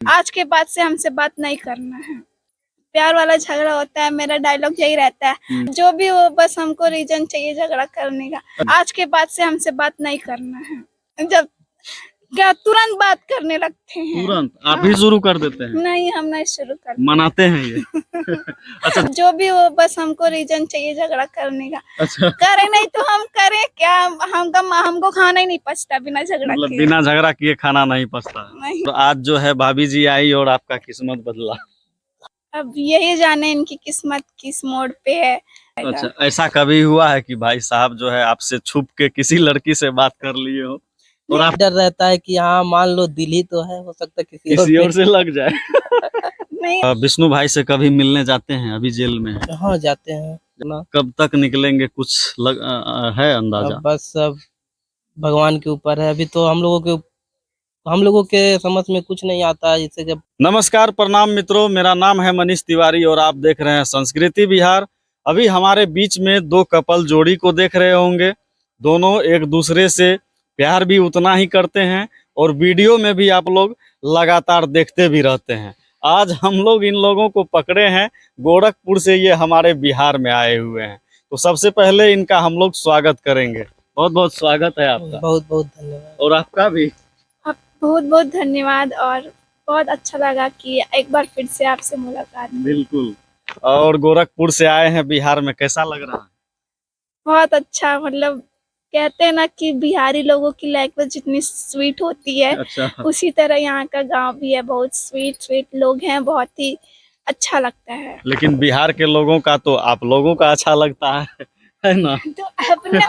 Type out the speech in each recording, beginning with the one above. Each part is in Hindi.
आज के बाद से हमसे बात नहीं करना है। प्यार वाला झगड़ा होता है, मेरा डायलॉग यही रहता है, जो भी हो बस हमको रीजन चाहिए झगड़ा करने का। आज के बाद से हमसे बात नहीं करना है। जब क्या तुरंत बात करने लगते हैं। तुरंत आप ही शुरू कर देते हैं? नहीं, हम नहीं शुरू करते। मनाते हैं ये? अच्छा। जो भी हो बस हमको रीजन चाहिए झगड़ा करने का। अच्छा, करे नहीं तो हम करें क्या? हमको खाना ही नहीं पचता बिना झगड़ा मतलब किए। बिना झगड़ा किए खाना नहीं पचता है। नहीं। तो आज जो है भाभी जी आई और आपका किस्मत बदला। अब यही जाने इनकी किस्मत किस मोड़ पे है। अच्छा, ऐसा कभी हुआ है कि भाई साहब जो है आपसे छुप के किसी लड़की से बात कर लिए हो और आप डर रहता है कि हाँ मान लो दिल ही तो है, हो सकता है किसी और से लग जाए? नहीं। विष्णु भाई से कभी मिलने जाते हैं? अभी जेल में है। हाँ जाते हैं ना। कब तक निकलेंगे कुछ है अंदाजा? अब बस सब भगवान के ऊपर है। अभी तो हम लोगों के समझ में कुछ नहीं आता है। जैसे जब नमस्कार, प्रणाम मित्रों, मेरा नाम है मनीष तिवारी और आप देख रहे हैं संस्कृति बिहार। अभी हमारे बीच में दो कपल जोड़ी को देख रहे होंगे। दोनों एक दूसरे से प्यार भी उतना ही करते हैं और वीडियो में भी आप लोग लगातार देखते भी रहते हैं। आज हम लोग इन लोगों को पकड़े हैं। गोरखपुर से ये हमारे बिहार में आए हुए हैं, तो सबसे पहले इनका हम लोग स्वागत करेंगे। बहुत बहुत स्वागत है आपका। बहुत बहुत धन्यवाद। और आपका भी बहुत बहुत धन्यवाद और बहुत अच्छा लगा कि एक बार फिर से आपसे मुलाकात हुई। बिल्कुल। और गोरखपुर से आए हैं बिहार में, कैसा लग रहा है? बहुत अच्छा, मतलब कहते हैं ना कि बिहारी लोगों की लैंग्वेज जितनी स्वीट होती है, अच्छा। उसी तरह यहाँ का गांव भी है। बहुत स्वीट स्वीट लोग हैं, बहुत ही अच्छा लगता है। लेकिन बिहार के लोगों का तो आप लोगों का अच्छा लगता है ना? तो अपने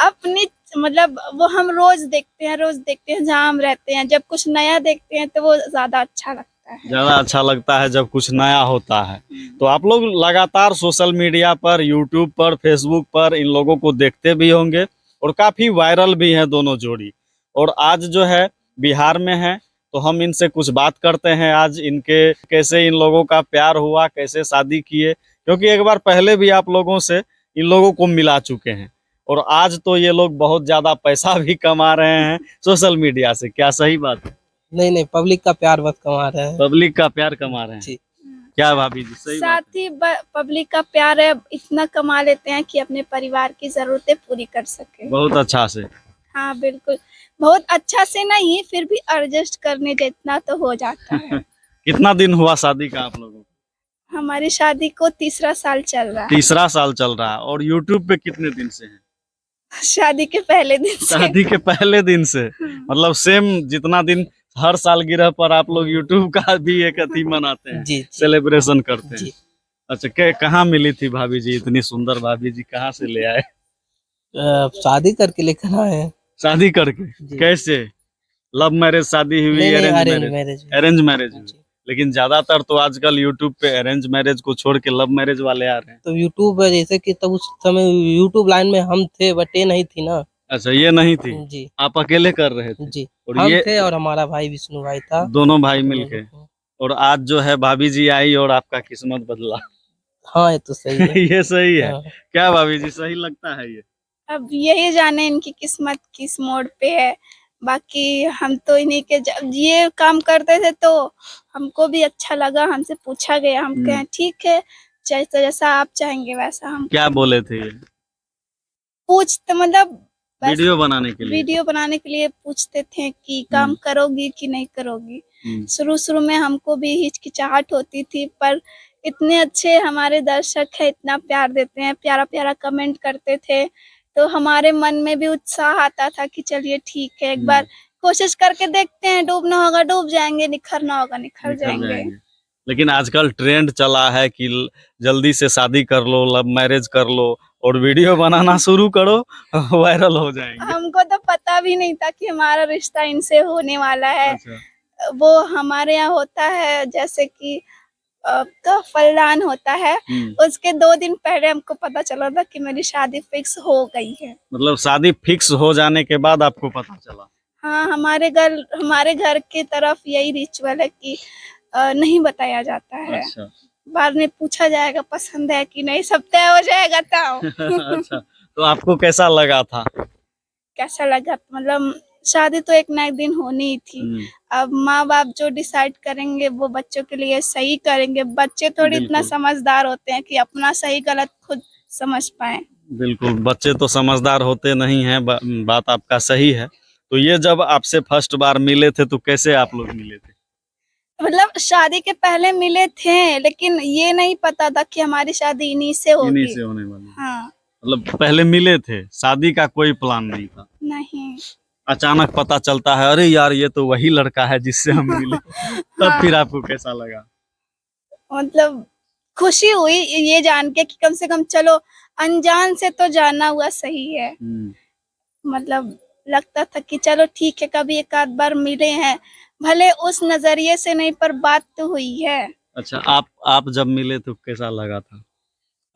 अपनी मतलब वो हम रोज देखते हैं जहाँ हम रहते हैं। जब कुछ नया देखते हैं तो वो ज्यादा अच्छा लगता है। ज्यादा अच्छा लगता है जब कुछ नया होता है। तो आप लोग लगातार सोशल मीडिया पर, यूट्यूब पर, फेसबुक पर इन लोगों को देखते भी होंगे और काफी वायरल भी हैं दोनों जोड़ी। और आज जो है बिहार में है, तो हम इनसे कुछ बात करते हैं। आज इनके कैसे इन लोगों का प्यार हुआ, कैसे शादी किए, क्योंकि एक बार पहले भी आप लोगों से इन लोगों को मिला चुके हैं। और आज तो ये लोग बहुत ज्यादा पैसा भी कमा रहे हैं सोशल मीडिया से। क्या सही बात है? नहीं नहीं, पब्लिक का प्यार बस कमा रहे हैं। पब्लिक का प्यार कमा रहे हैं। जी। क्या भाभी जी, सही बात साथ ही पब्लिक का प्यार है, इतना कमा लेते हैं कि अपने परिवार की जरूरतें पूरी कर सके। है? बहुत अच्छा से। हाँ बिल्कुल, बहुत अच्छा से नहीं, फिर भी एडजस्ट करने जितना तो हो जाता है। कितना दिन हुआ शादी का आप लोगों को? हमारी शादी को तीसरा साल चल रहा है। तीसरा साल चल रहा है। और यूट्यूब पे कितने दिन से हैं? शादी के पहले दिन से। शादी के पहले दिन से। मतलब सेम जितना दिन हर साल गिरह पर आप लोग यूट्यूब का भी एक अथी मनाते हैं, जी सेलिब्रेशन करते हैं। जी। अच्छा, कहाँ मिली थी भाभी जी? इतनी सुंदर भाभी जी कहाँ से ले आए? शादी करके लेकर आए हैं। शादी करके? जी। कैसे? लव मैरिज शादी हुई, नहीं नहीं, arrange arrange marriage? Marriage. Arrange marriage हुई। जी। लेकिन ज्यादातर तो आजकल यूट्यूब पे अरेंज मैरिज को छोड़ के लव मैरिज वाले आ रहे हैं। तो यूट्यूब जैसे कि तब उस समय यूट्यूब लाइन में हम थे, बट ये नहीं थी ना। अच्छा, ये नहीं थी? जी आप अकेले कर रहे थे? जी। और हम ये थे और हमारा भाई विष्णु भाई था। दोनों भाई दोनों मिलके। लोग। और आज जो है भाभी जी आई और आपका किस्मत बदला। हाँ ये तो सही है। ये सही है? हाँ। क्या भाभी जी, सही लगता है ये? अब यही जाने इनकी किस्मत किस मोड़ पे है। बाकी हम तो इन्हीं के जब ये काम करते थे तो हमको भी अच्छा लगा, हमसे पूछा गया, हम कहें ठीक है, जैसा जैसा आप चाहेंगे वैसा हम क्या बोले थे ये? पूछते, मतलब बस वीडियो बनाने के लिए? वीडियो बनाने के लिए पूछते थे कि काम करोगी कि नहीं करोगी। शुरू शुरू में हमको भी हिचकिचाहट होती थी, पर इतने अच्छे हमारे दर्शक है, इतना प्यार देते हैं, प्यारा प्यारा कमेंट करते थे, तो हमारे मन में भी उत्साह आता था कि चलिए ठीक है, एक बार कोशिश करके देखते हैं, डूबना होगा डूब जाएंगे, निखरना होगा निखर जाएंगे। लेकिन आजकल ट्रेंड चला है कि जल्दी से शादी कर लो, लव मैरिज कर लो और वीडियो बनाना शुरू करो, वायरल हो जाएंगे। हमको तो पता भी नहीं था कि हमारा रिश्ता इनसे होने वाला है। अच्छा। वो हमारे यहाँ होता है जैसे कि तो फलदान होता है, उसके 2 दिन पहले हमको पता चला था कि मेरी शादी फिक्स हो गई है। मतलब शादी फिक्स हो जाने के बाद आपको पता चला? हाँ, हमारे घर की तरफ यही रिचुअल है कि नहीं बताया जाता है। अच्छा। बाद में पूछा जाएगा पसंद है कि नहीं, सब तय हो जाएगा तब। अच्छा, तो आपको कैसा लगा था? कैसा लगा मतलब शादी तो एक ना एक दिन होनी ही थी। अब माँ बाप जो डिसाइड करेंगे वो बच्चों के लिए सही करेंगे। बच्चे थोड़ी इतना बिल्कुल। समझदार होते हैं कि अपना सही गलत खुद समझ पाए। बिल्कुल, बच्चे तो समझदार होते नहीं हैं, बात आपका सही है। तो ये जब आपसे फर्स्ट बार मिले थे तो कैसे आप लोग मिले थे? मतलब शादी के पहले मिले थे, लेकिन ये नहीं पता था कि हमारी शादी इन्हीं से इन्हीं होगी। से होने वाली है। हाँ, मतलब पहले मिले थे, शादी का कोई प्लान नहीं था। नहीं। अचानक पता चलता है, अरे यार ये तो वही लड़का है जिससे हम मिले। तब हाँ, फिर आपको कैसा लगा? मतलब खुशी हुई ये जान के कि कम से कम चलो अनजान से तो जाना हुआ सही है। मतलब लगता था कि चलो ठीक है, कभी एक आध बार मिले हैं, भले उस नजरिए से नहीं पर बात तो हुई है। अच्छा, आप जब मिले तो कैसा लगा था?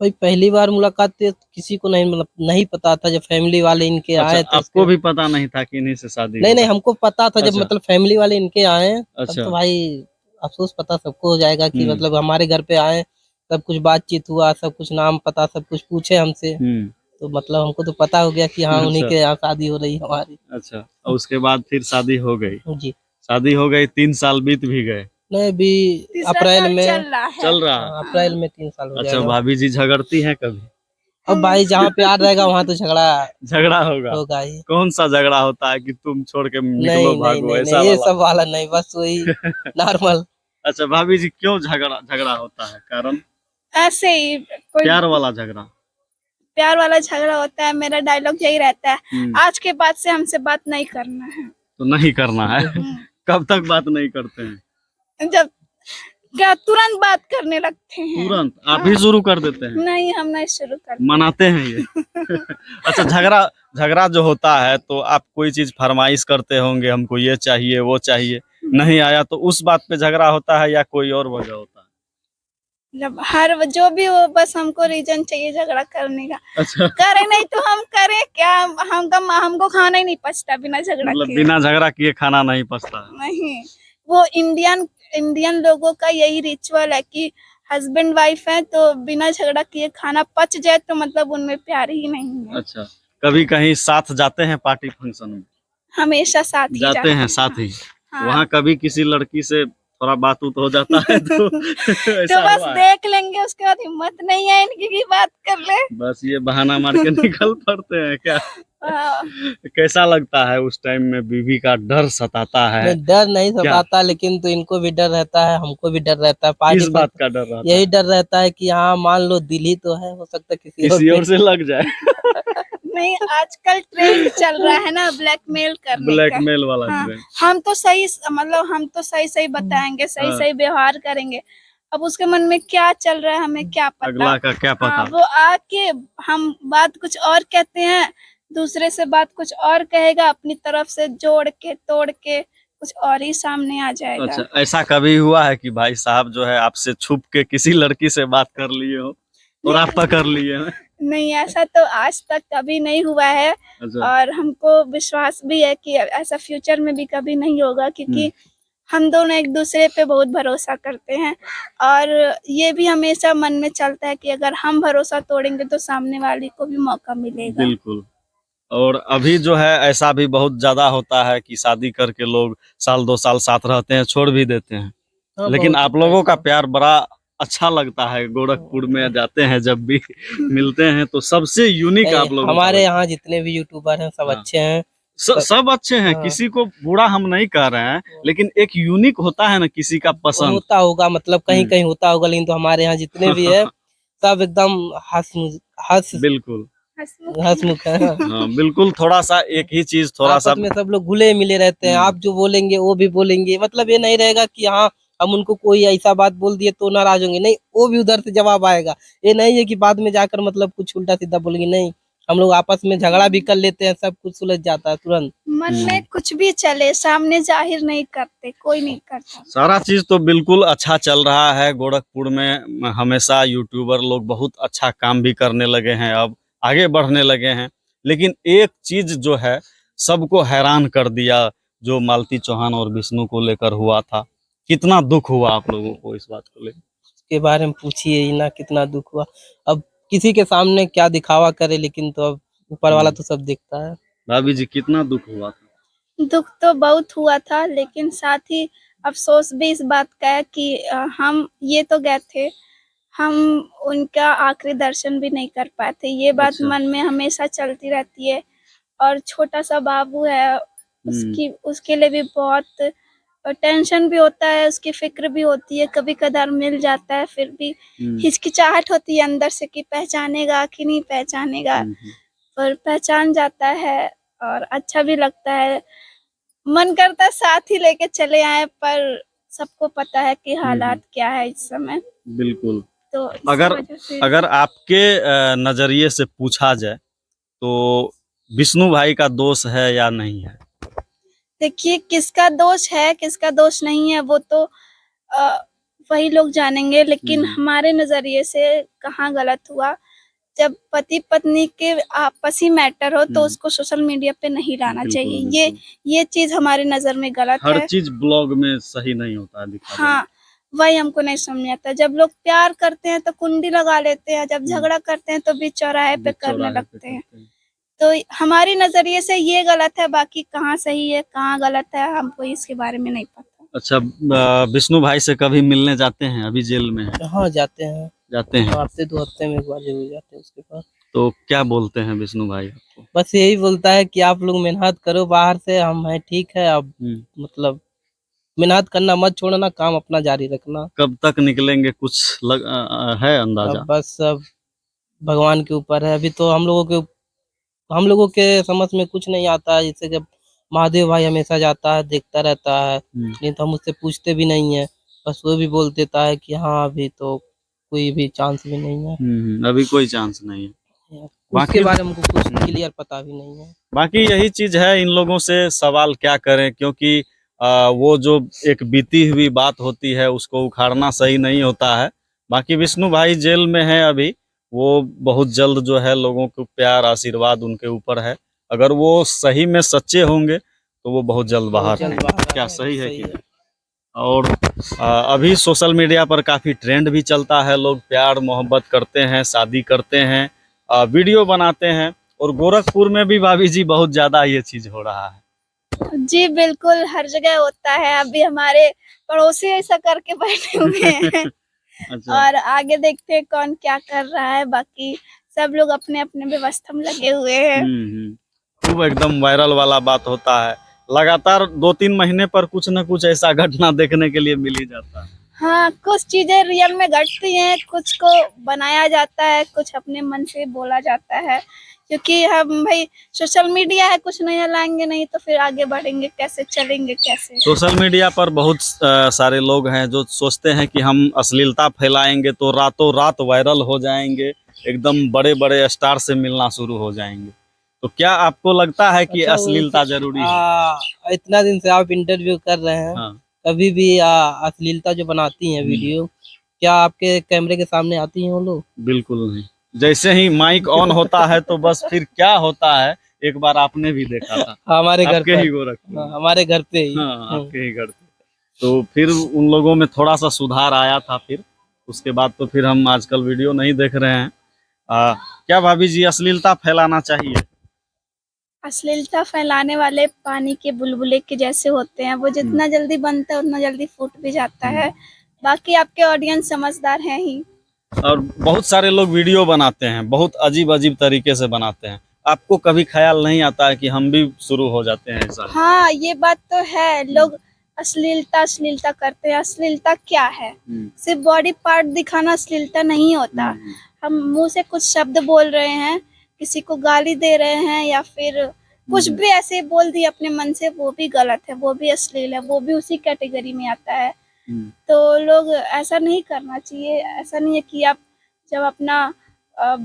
भाई पहली बार मुलाकात थी तो किसी को नहीं मतलब नहीं पता था। जब फैमिली वाले इनके अच्छा, आए तो आपको भी पता नहीं था कि इन्हीं से शादी नहीं नहीं होगा? हमको पता था। जब अच्छा। मतलब फैमिली वाले इनके आए तब अच्छा। तो भाई अफसोस पता सबको हो जाएगा कि मतलब हमारे घर पे आए, सब कुछ बातचीत हुआ, सब कुछ नाम पता सब कुछ पूछे हमसे, तो मतलब हमको तो पता हो गया कि हाँ उन्हीं अच्छा। के यहाँ शादी हो रही है हमारी। अच्छा, और उसके बाद फिर शादी हो गई? जी शादी हो गई, 3 साल बीत भी गए। नहीं अभी तीसरा अप्रैल साल में चल रहा है। चल रहा है। अप्रैल में 3 साल हो अच्छा, जाएगा। भाभी जी झगड़ती हैं कभी? अब भाई जहाँ प्यार रहेगा वहाँ तो झगड़ा झगड़ा होगा? होगा ही। कौन सा झगड़ा होता है कि तुम छोड़ के निकलो नहीं नहीं भागो, नहीं ऐसा नहीं ये वाला? सब वाला नहीं, बस वही नॉर्मल। अच्छा, भाभी जी क्यों झगड़ा झगड़ा होता है, कारण? ऐसे ही कोई प्यार वाला झगड़ा? प्यार वाला झगड़ा होता है। मेरा डायलॉग यही रहता है, आज के बाद से हमसे बात नहीं करना है। तो नहीं करना है। हम्म, कब तक बात नहीं करते हैं? जब क्या तुरंत बात करने लगते हैं। तुरंत आप ही शुरू कर देते हैं? नहीं, हम नहीं शुरू करते। मनाते हैं ये? अच्छा, झगड़ा झगड़ा जो होता है तो आप कोई चीज फरमाइश करते होंगे, हमको ये चाहिए वो चाहिए, नहीं आया तो उस बात पे झगड़ा होता है या कोई और वजह होता है? जब हर जो भी हो, बस हमको रीजन चाहिए झगड़ा करने का। अच्छा, करें नहीं तो हम करें क्या? हमको खाना ही नहीं पचता बिना झगड़ा मतलब के। बिना झगड़ा किए खाना नहीं पचता है? नहीं, वो इंडियन इंडियन लोगों का यही रिचुअल है कि हस्बैंड वाइफ है तो बिना झगड़ा किए खाना पच जाए तो मतलब उनमें प्यार ही नहीं है। अच्छा, कभी कहीं साथ जाते हैं पार्टी फंक्शन में? हमेशा साथ ही जाते हैं साथ ही? हाँ। वहाँ कभी किसी लड़की से थोड़ा बात उत हो जाता है तो तो ऐसा बस हुआ है? देख लेंगे, उसके बाद हिम्मत नहीं है इनकी कि बात कर ले। बस ये बहाना मार के निकल पड़ते हैं क्या? हाँ, कैसा लगता है उस टाइम में? बीवी का डर सताता है नहीं डर नहीं क्या? सताता, लेकिन तो इनको भी डर रहता है, हमको भी डर रहता है। पार्टी किस बात का डर रहता यही है? डर रहता है कि हाँ मान लो दिल ही तो है, हो सकता है किसी किसी और और से लग जाए? नहीं आजकल ट्रेंड चल रहा है ना ब्लैकमेल करने का। ब्लैकमेल वाला हाँ, ट्रेंड? हम तो सही मतलब हम तो सही सही बताएंगे, सही हाँ। सही व्यवहार करेंगे। अब उसके मन में क्या चल रहा है हमें क्या पता। अगला का क्या हाँ, पता? वो आके हम बात कुछ और कहते हैं, दूसरे से बात कुछ और कहेगा, अपनी तरफ से जोड़ के तोड़ के कुछ और ही सामने आ जाएगा। अच्छा, ऐसा कभी हुआ है कि भाई साहब जो है आपसे छुप के किसी लड़की से बात कर लिए हो और आप पकड़ लिए हैं? नहीं, ऐसा तो आज तक कभी नहीं हुआ है। अच्छा। और हमको विश्वास भी है कि ऐसा फ्यूचर में भी कभी नहीं होगा, क्योंकि हम दोनों एक दूसरे पे बहुत भरोसा करते हैं। और ये भी हमेशा मन में चलता है कि अगर हम भरोसा तोड़ेंगे तो सामने वाले को भी मौका मिलेगा। बिल्कुल। और अभी जो है ऐसा भी बहुत ज्यादा होता है कि शादी करके लोग साल 2 साल साथ रहते हैं, छोड़ भी देते हैं। हाँ, लेकिन बहुत आप लोगों का प्यार बड़ा अच्छा लगता है। गोरखपुर में जाते हैं जब भी मिलते हैं तो सबसे यूनिक नहीं, आप लोगों का हमारे लगता है। यहाँ जितने भी यूट्यूबर हैं सब हाँ। अच्छे हैं। सब अच्छे हैं, हाँ। किसी को बुरा हम नहीं कह रहे हैं, लेकिन एक यूनिक होता है ना किसी का पसंद। होता होगा मतलब कहीं कहीं होता होगा, लेकिन तो हमारे यहाँ जितने भी है सब एकदम हंस बिल्कुल। हंसमुख है। हाँ, बिल्कुल। थोड़ा सा एक ही चीज थोड़ा सा आपस में सब लोग घुले मिले रहते हैं। आप जो बोलेंगे वो भी बोलेंगे, मतलब ये नहीं रहेगा कि हाँ हम उनको कोई ऐसा बात बोल दिए तो नाराज होंगे, नहीं वो भी उधर से जवाब आएगा। ये नहीं है कि बाद में जाकर मतलब कुछ उल्टा सीधा बोलेंगे, नहीं हम लोग आपस में झगड़ा भी कर लेते हैं, सब कुछ सुलझ जाता है तुरंत। मन में कुछ भी चले सामने जाहिर नहीं करते, कोई नहीं करता। सारा चीज तो बिल्कुल अच्छा चल रहा है गोरखपुर में। हमेशा यूट्यूबर लोग बहुत अच्छा काम भी करने लगे हैं, अब आगे बढ़ने लगे हैं। लेकिन एक चीज जो है सबको हैरान कर दिया, जो मालती चौहान और विष्णु को लेकर हुआ था। कितना दुख हुआ आप लोगों को इस बात को लेकर? के बारे में पूछिए ही ना, कितना दुख हुआ। अब किसी के सामने क्या दिखावा करे, लेकिन तो अब ऊपर वाला तो सब देखता है। भाभी जी कितना दुख हुआ था? दुख तो बहुत हुआ था, लेकिन साथ ही अफसोस भी इस बात का है कि हम ये तो गए थे, हम उनका आखिरी दर्शन भी नहीं कर पाए थे। ये बात अच्छा। मन में हमेशा चलती रहती है। और छोटा सा बाबू है, उसकी उसके लिए भी बहुत टेंशन भी होता है, उसकी फिक्र भी होती है। कभी कदार मिल जाता है, फिर भी हिचकिचाहट होती है अंदर से कि पहचानेगा कि नहीं पहचानेगा, पर पहचान जाता है और अच्छा भी लगता है। मन करता है साथ ही लेके चले आए, पर सबको पता है कि हालात क्या है इस समय, बिल्कुल। तो इस अगर वजह से अगर आपके नजरिए से पूछा जाए तो विष्णु भाई का दोष है या नहीं है? देखिए, किसका दोष है किसका दोष नहीं है वो तो वही लोग जानेंगे, लेकिन हमारे नजरिए से कहाँ गलत हुआ। जब पति पत्नी के आपसी मैटर हो तो उसको सोशल मीडिया पे नहीं लाना बिल्कुल, चाहिए। बिल्कुल। ये चीज हमारी नजर में गलत हर है। चीज ब्लॉग में सही नहीं होता है दिखा देना। हाँ, वही हमको नहीं समझ आता। जब लोग प्यार करते हैं तो कुंडी लगा लेते हैं, जब झगड़ा करते हैं तो बीच चौराहे पे करने चौराहे पे लगते हैं। करते हैं। तो हमारी नजरिए से ये गलत है, बाकी कहाँ सही है कहाँ गलत है हमको इसके बारे में नहीं पता। अच्छा, विष्णु भाई से कभी मिलने जाते हैं? अभी जेल में है। हाँ जाते हैं, जाते हैं। हफ्ते 2 हफ्ते में एक बार जरूर जाते हैं उसके पास। तो क्या बोलते हैं विष्णु भाई आपको? बस यही बोलता है कि आप लोग मेहनत करो बाहर से, हम हैं ठीक है। अब मतलब मेहनत करना मत छोड़ना, काम अपना जारी रखना। कब तक निकलेंगे कुछ है अंदाजा? अब बस सब भगवान के ऊपर है। अभी तो हम लोगों के समझ में कुछ नहीं आता है। जैसे जब महादेव भाई हमेशा जाता है, देखता रहता है, नहीं तो हम उससे पूछते भी नहीं है। बस वो भी बोल देता है कि हाँ अभी तो कोई भी चांस भी नहीं है। अभी कोई चांस नहीं है। उसके बाकी बारे में हमको कुछ क्लियर पता भी नहीं है। बाकी यही चीज है, इन लोगों से सवाल क्या करें, क्योंकि वो जो एक बीती हुई बात होती है उसको उखाड़ना सही नहीं होता है। बाकी विष्णु भाई जेल में है अभी, वो बहुत जल्द जो है लोगों को प्यार आशीर्वाद उनके ऊपर है। अगर वो सही में सच्चे होंगे तो वो बहुत जल्द बाहर आएंगे। क्या सही है कि नहीं? और अभी सोशल मीडिया पर काफ़ी ट्रेंड भी चलता है, लोग प्यार मोहब्बत करते हैं, शादी करते हैं, वीडियो बनाते हैं। और गोरखपुर में भी भाभी जी बहुत ज़्यादा ये चीज़ हो रहा है। जी बिल्कुल, हर जगह होता है। अभी हमारे पड़ोसी ऐसा करके बैठे हुए हैं अच्छा। और आगे देखते हैं कौन क्या कर रहा है। बाकी सब लोग अपने अपने व्यवस्था में लगे हुए हैं। खूब एकदम वायरल वाला बात होता है। लगातार 2-3 महीने पर कुछ न कुछ ऐसा घटना देखने के लिए मिल ही जाता है। हाँ, कुछ चीजें रियल में घटती हैं, कुछ को बनाया जाता है, कुछ अपने मन से बोला जाता है। क्योंकि हम भाई सोशल मीडिया है, कुछ नहीं हिलाएंगे नहीं तो फिर आगे बढ़ेंगे कैसे, चलेंगे कैसे। सोशल मीडिया पर बहुत सारे लोग हैं जो सोचते हैं कि हम अश्लीलता फैलाएंगे तो रातों रात वायरल हो जाएंगे, एकदम बड़े बड़े स्टार से मिलना शुरू हो जाएंगे। तो क्या आपको लगता है कि अच्छा, अश्लीलता जरूरी है? इतना दिन से आप इंटरव्यू कर रहे हैं, हाँ। कभी भी अश्लीलता जो बनाती हैं वीडियो, क्या आपके कैमरे के सामने आती हैं वो लोग? बिल्कुल नहीं। जैसे ही माइक ऑन होता है तो बस फिर क्या होता है, एक बार आपने भी देखा था। हमारे घर आपके पर ही गोरखपुर में। हमारे घर पे ही। हाँ, आपके ही घर पे। तो फिर उन लोगों में थोड़ा सा सुधार आया था। फिर उसके बाद तो फिर हम आजकल वीडियो नहीं देख रहे हैं। क्या भाभी जी अश्लीलता फैलाना चाहिए? अश्लीलता फैलाने वाले पानी के बुलबुले के जैसे होते हैं। वो जितना जल्दी बनता है उतना जल्दी फूट भी जाता है। बाकी आपके ऑडियंस समझदार हैं ही। और बहुत सारे लोग वीडियो बनाते हैं, बहुत अजीब अजीब तरीके से बनाते हैं। आपको कभी ख्याल नहीं आता है कि हम भी शुरू हो जाते हैं ऐसा? हाँ, ये बात तो है। लोग अश्लीलता अश्लीलता करते हैं। अश्लीलता क्या है? सिर्फ बॉडी पार्ट दिखाना अश्लीलता नहीं होता। हम मुंह से कुछ शब्द बोल रहे हैं, किसी को गाली दे रहे हैं या फिर कुछ भी ऐसे बोल दिया अपने मन से, वो भी गलत है, वो भी अश्लील है, वो भी उसी कैटेगरी में आता है। तो लोग ऐसा नहीं करना चाहिए। ऐसा नहीं है कि आप जब अपना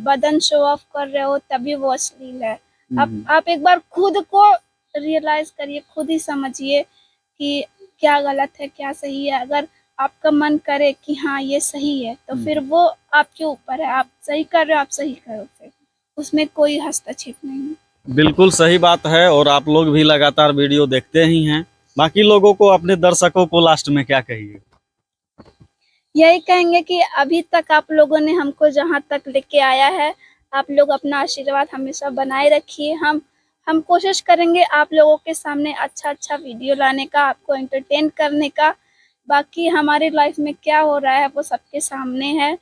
बदन शो ऑफ कर रहे हो तभी वो अश्लील है। आप एक बार खुद को रियलाइज करिए, खुद ही समझिए कि क्या गलत है क्या सही है। अगर आपका मन करे कि हाँ ये सही है तो फिर वो आपके ऊपर है। आप सही कर रहे हो, आप सही करो, फिर उसमें कोई हस्तक्षेप नहीं है। बिल्कुल सही बात है। और आप लोग भी लगातार वीडियो देखते ही हैं। बाकी लोगों को, अपने दर्शकों को लास्ट में क्या कहिए? यही कहेंगे कि अभी तक आप लोगों ने हमको जहाँ तक लेके आया है, आप लोग अपना आशीर्वाद हमेशा बनाए रखिए। हम हम कोशिश करेंगे आप लोगों के सामने अच्छा अच्छा वीडियो लाने का, आपको एंटरटेन करने का। बाकी हमारी लाइफ में क्या हो रहा है वो सबके सामने है,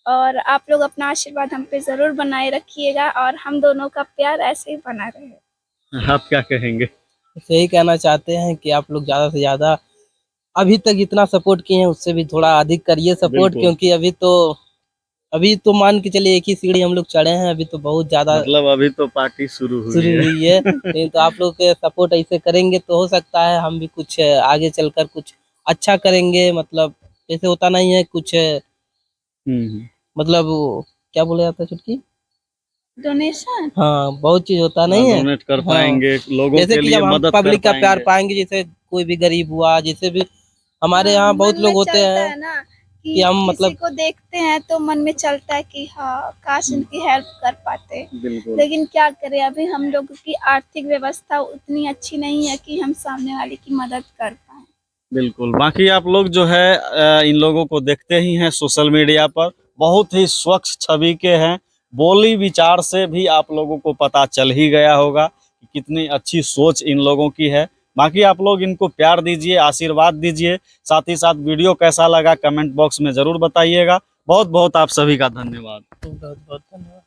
और आप लोग अपना आशीर्वाद हम पे ज़रूर बनाए रखिएगा, और हम दोनों का प्यार ऐसे ही बना रहे। आप क्या कहेंगे? यही कहना चाहते हैं कि आप लोग ज्यादा से ज्यादा अभी तक जितना सपोर्ट किए हैं उससे भी थोड़ा अधिक करिए सपोर्ट, बिल्कुल। क्योंकि अभी तो मान के चलिए एक ही सीढ़ी हम लोग चढ़े हैं, अभी तो बहुत ज्यादा मतलब अभी तो पार्टी शुरू हुई शुरू है। हुई है। नहीं तो आप लोग के सपोर्ट ऐसे करेंगे तो हो सकता है हम भी कुछ आगे चलकर कुछ अच्छा करेंगे। मतलब ऐसे होता नहीं है कुछ, मतलब वो क्या बोला जाता है छुटकी, डोनेशन। हाँ बहुत चीज होता नहीं है। डोनेट कर हाँ पाएंगे, लोगों जैसे के कि लिए जब हम मदद कर पब्लिक का प्यार पाएंगे। पाएंगे, जैसे कोई भी गरीब हुआ, जैसे भी हमारे यहाँ बहुत मन लोग में होते चलता हैं है ना कि कि हम किसी मतलब को देखते हैं तो मन में चलता है कि हाँ काश इनकी हेल्प कर पाते। बिल्कुल लेकिन क्या करें, अभी हम लोगों की आर्थिक व्यवस्था उतनी अच्छी नहीं है कि हम सामने वाले की मदद कर पाए। बिल्कुल। बाकी आप लोग जो है इन लोगों को देखते ही हैं सोशल मीडिया पर, बहुत ही स्वच्छ छवि के हैं। बोली विचार से भी आप लोगों को पता चल ही गया होगा कि कितनी अच्छी सोच इन लोगों की है। बाकी आप लोग इनको प्यार दीजिए, आशीर्वाद दीजिए। साथ ही साथ वीडियो कैसा लगा कमेंट बॉक्स में ज़रूर बताइएगा। बहुत बहुत आप सभी का धन्यवाद। बहुत बहुत धन्यवाद।